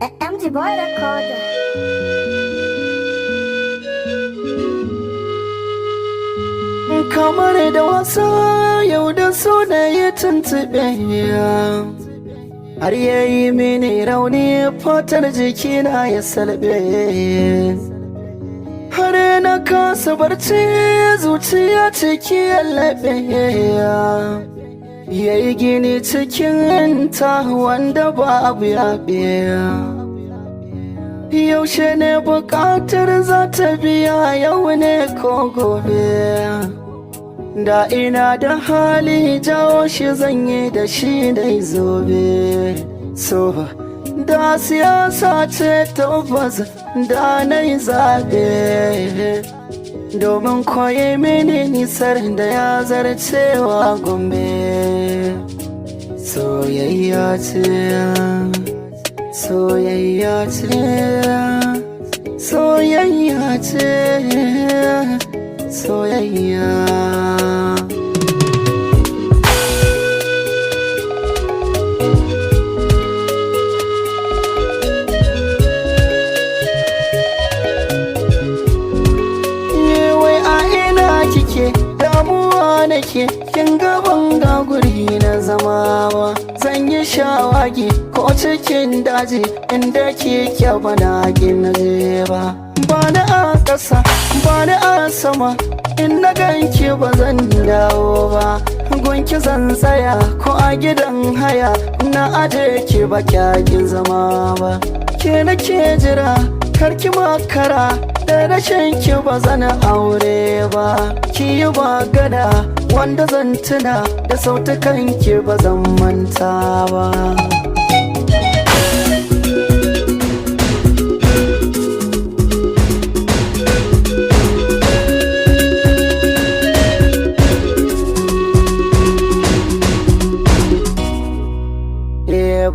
MG Boy Recorder. Kamar da wasa yau da so da ya tuntuɓe har yayi mini rauni fatar jikina ya salbe har na kasa barci zuciya ciki ya laɓe yayi gini cikin ta wanda babu yaɓe yaushe ne buƙatar za ta biya yau ne ko gobe da ina da hali jawo shi zanye da shi dai zobe so da siyasa ce tabbas da na yi zaɓe domin koyi mini nisar da ya zarcewa gombe soyayya ce soyayya ce soyayya ce soyayya wai a ina kike damuwa nake kin gaban ga guri na zama ba zan yi shawagi ko cikin daji inda kike bana gina je ba ni a ƙasa ni a sama in na ganki ba zan dawo ba gunki zan tsaya ko a gidan haya na aje ki ba kyakin zama ba ke nake jira karki makara da rashin ki ba zan aure ba ki yi magana wanda zan tuna da sautukan ki ba zan manta ba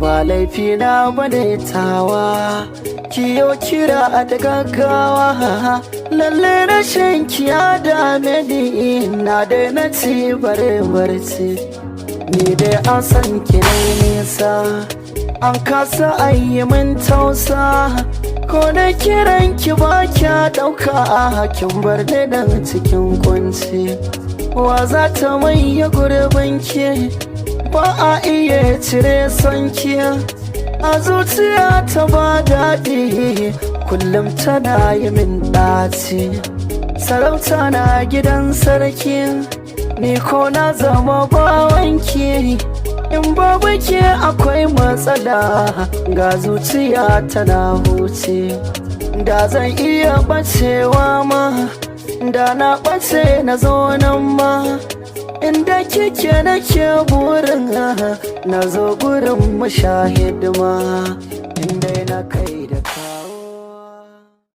ba laifina bane tawa kiyo kira da gaggawa lalle rashin kiya dame ni na da na ci bare barci ni dai an san ki nisa an kasa ayi min tausa ko da kiran ki ba kya dauka kin bar ni nan cikin kunci wa za ta maye gurbin ki ba a iya cire sonki a zuciya ta ba daɗi kullum tana yi min ɗaci sarauta na gidan sarki ni ko na zama bawanki in babu ke akwai matsala ga zuciya tana huce da zan iya ɓacewa ma da na ɓace na zo nan ma inda kike nake burin na zo gurin mashahidima inda na kai da